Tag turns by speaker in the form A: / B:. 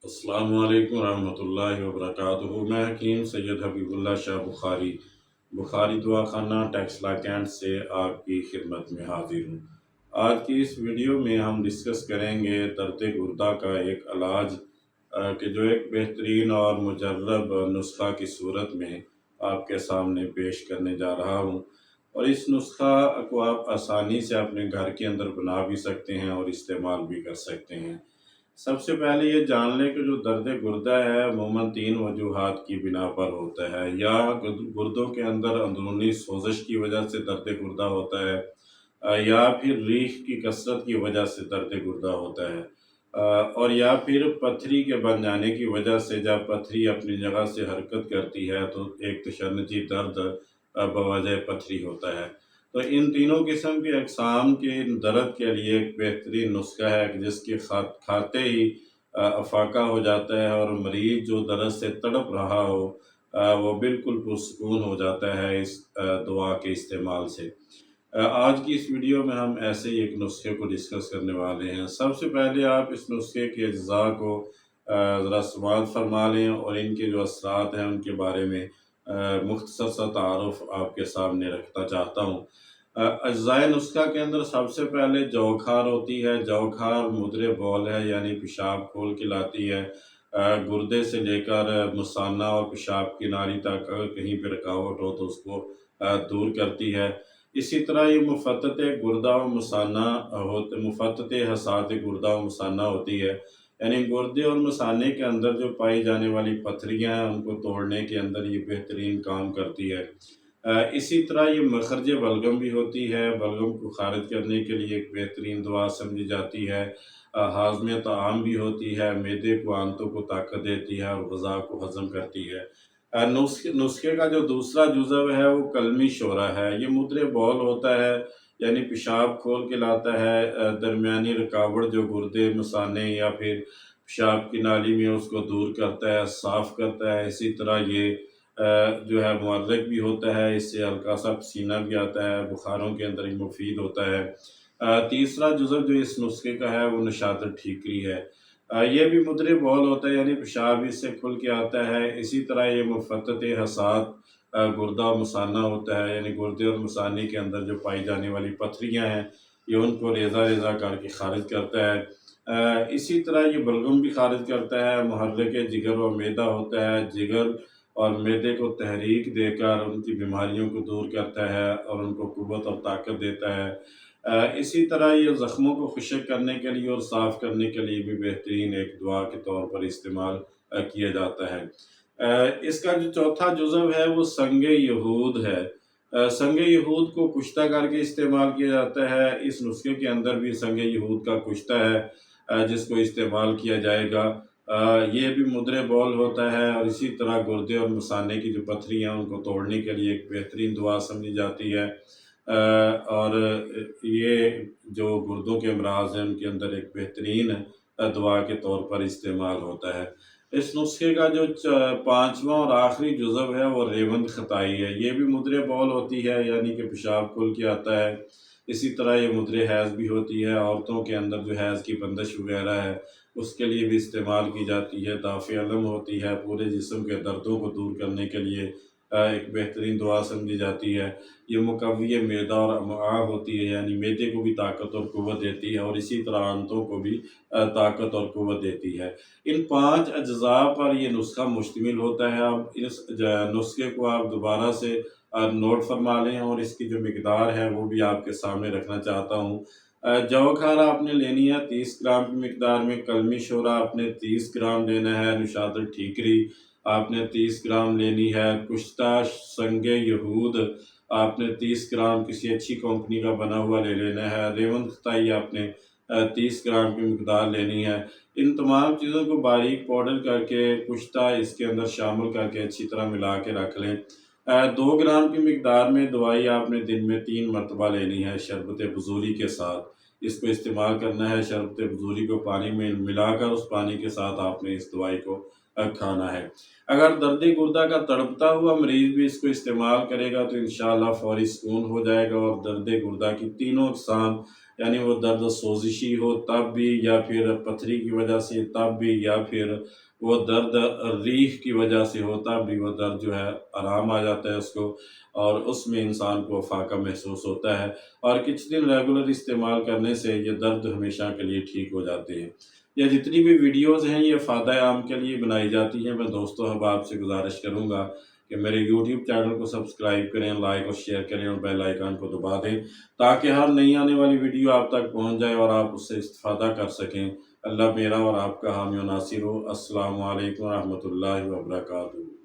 A: अस्सलामु अलैकुम रहमतुल्लाहि व बरकातुहू। मैं हकीम सैयद हबीबुल्लाह शाह बुखारी दुआ खाना टेक्सला कैंट से आपकी खिदमत में हाजिर हूँ। आज की इस वीडियो में हम डिस्कस करेंगे दर्द गुर्दा का एक इलाज कि जो एक बेहतरीन और मुजर्रब नुस्खा की सूरत में आपके सामने पेश करने जा रहा हूँ। और इस नुस्खा को आप आसानी से अपने घर के अंदर बना भी सकते हैं और इस्तेमाल भी कर सकते हैं। सबसे पहले ये जान लें कि जो दर्द गुर्दा है अमूमन 3 वजूहात की बिना पर होता है। या गुर्दों के अंदर अंदरूनी सोज़श की वजह से दर्द गुर्दा होता है, या फिर रीह की कसरत की वजह से दर्द गुर्दा होता है, और या फिर पथरी के बन जाने की वजह से जब पथरी अपनी जगह से हरकत करती है तो एक तशन्नुची दर्द बवजह पथरी होता है। तो इन तीनों किस्म की अक़साम के दर्द के लिए एक बेहतरीन नुस्खा है कि जिसके खाते ही अफाका हो जाता है और मरीज़ जो दर्द से तड़प रहा हो वो बिल्कुल पुरसुकून हो जाता है इस दवा के इस्तेमाल से। आज की इस वीडियो में हम ऐसे ही एक नुस्खे को डिस्कस करने वाले हैं। सबसे पहले आप इस नुस्खे के अज्जा को ज़रा समाअत फरमा लें और इनके जो असरात हैं उनके बारे में मुख्तसर सा तारुफ आपके सामने रखना चाहता हूँ। अज्जाए नुस्खा के अंदर सबसे पहले जौ खार होती है। जौ खार मुद्रे बौल है, यानी पेशाब खोल के लाती है। गुर्दे से लेकर मुसाना और पेशाब की नाली तक अगर कहीं पर रुकावट हो तो उसको दूर करती है। इसी तरह ये मुफ़त्तत गुर्दा व मुसाना मुफ़त्तत हसात गुर्दा व मुसाना होती है, यानी गुर्दे और मुसाने के अंदर जो पाई जाने वाली पथरियाँ हैं उनको तोड़ने के अंदर ये बेहतरीन काम करती है। इसी तरह ये मखरज बलगम भी होती है। बलगम को खारिज करने के लिए एक बेहतरीन दवा समझी जाती है। हाज़मे ताआम भी होती है, मैदे को आंतों को ताकत देती है और ग़िज़ा को हज़म करती है। नुस्खे का जो दूसरा जुज़व है वो कलमी शोरा है। ये मुद्रे बौल होता है, यानी पेशाब खोल के लाता है। दरमियानी रुकावट जो गुर्दे मसाने या फिर पेशाब की नाली में उसको दूर करता है, साफ़ करता है। इसी तरह ये जो है मुअर्रिक़ भी होता है, इससे हल्का सा पसीना भी आता है, बुखारों के अंदर ये मुफीद होता है। तीसरा जुज़व जो इस नुस्खे का है वो नशात ठीकरी है। ये भी मुद्रे बौल होता है, यानी पेशाब इससे खुल के आता है। इसी तरह ये मुफ़त्तत हसात गुर्दा और मुसाना होता है, यानी गुर्दे और मुसाने के अंदर जो पाई जाने वाली पथरियाँ हैं ये उनको रेज़ा रेज़ा करके खारिज करता है। इसी तरह ये बलगम भी खारिज करता है। मुहर्रिक जिगर व मैदा होता है, जिगर और मैदे को तहरीक देकर उनकी बीमारियों को दूर करता है और उनको क़ुव्वत और ताकत देता है। इसी तरह ये ज़ख्मों को खुश्क करने के लिए और साफ़ करने के लिए भी बेहतरीन एक दुआ के तौर पर इस्तेमाल किया जाता है। इसका जो चौथा जुज़व है वो संगे यहूद है। संगे यहूद को कुश्ता करके इस्तेमाल किया जाता है। इस नुस्खे के अंदर भी संगे यहूद का कुश्ता है जिसको इस्तेमाल किया जाएगा। ये भी मुद्रे बौल होता है और इसी तरह गुर्दे और मसाने की जो पथरी हैं उनको तोड़ने के लिए एक बेहतरीन दुआ समझी जाती है। और ये जो गुर्दों के अमराज़ हैं उनके अंदर एक बेहतरीन दवा के तौर पर इस्तेमाल होता है। इस नुस्खे का जो पाँचवा और आखिरी जुज़व है वो रेवंद ख़ताई है। ये भी मुद्रे बौल होती है, यानी कि पेशाब खुल के आता है। इसी तरह ये मुद्रे हैज़ भी होती है। औरतों के अंदर जो हैज़ की बंदिश वगैरह है उसके लिए भी इस्तेमाल की जाती है। दाफ़े अलम होती है, पूरे जिस्म के दर्दों को दूर करने के लिए एक बेहतरीन दुआ समझी जाती है। ये मुक़व्वी मेदा और अमआ होती है, यानी मैदे को भी ताकत और क़ुव्वत देती है और इसी तरह आंतों को भी ताकत और क़ुव्वत देती है। इन 5 अज्ज़ा पर ये नुस्खा मुश्तमिल होता है। अब इस नुस्खे को आप दोबारा से नोट फरमा लें और इसकी जो मिक़दार है वो भी आपके सामने रखना चाहता हूँ। जौ खार आपने लेनी है 30 ग्राम की मिक़दार में। कलमी शोरा आपने 30 ग्राम लेना है। नशात ठीकरी आपने 30 ग्राम लेनी है। कुश्ता संगे यहूद आपने 30 ग्राम किसी अच्छी कंपनी का बना हुआ ले लेना है। रेवंद ख़ताई आपने 30 ग्राम की मिक़दार लेनी है। इन तमाम चीज़ों को बारीक पाउडर करके कुश्ता इसके अंदर शामिल करके अच्छी तरह मिला के रख लें। 2 ग्राम की मिक़दार में दवाई आपने दिन में 3 मरतबा लेनी है शरबत बज़ूरी के साथ। इसको इस्तेमाल करना है। शरबत बज़ूरी को पानी में मिलाकर उस पानी के साथ आपने इस दवाई को खाना है। अगर दर्द गुर्दा का तड़पता हुआ मरीज़ भी इसको इस्तेमाल करेगा तो इंशाअल्लाह फ़ौरी सुकून हो जाएगा और दर्द गुर्दा की तीनों अक़साम یعنی وہ درد سوزشی ہو تب بھی، یا پھر پتھری کی وجہ سے تب بھی، یا پھر وہ درد ریح کی وجہ سے ہو تب بھی، وہ درد جو ہے آرام آ جاتا ہے اس کو، اور اس میں انسان کو فاقہ محسوس ہوتا ہے، اور کچھ دن ریگولر استعمال کرنے سے یہ درد ہمیشہ کے لیے ٹھیک ہو جاتے ہیں۔ یہ جتنی بھی ویڈیوز ہیں یہ فائدہ عام کے لیے بنائی جاتی ہیں۔ میں دوستو احباب سے گزارش کروں گا کہ میرے یوٹیوب چینل کو سبسکرائب کریں، لائک اور شیئر کریں، اور بیل آئیکن کو دبا دیں تاکہ ہر نئی آنے والی ویڈیو آپ تک پہنچ جائے اور آپ اس سے استفادہ کر سکیں۔ اللہ میرا اور آپ کا حامی و ناصر ہو۔ السلام علیکم ورحمۃ اللہ وبرکاتہ۔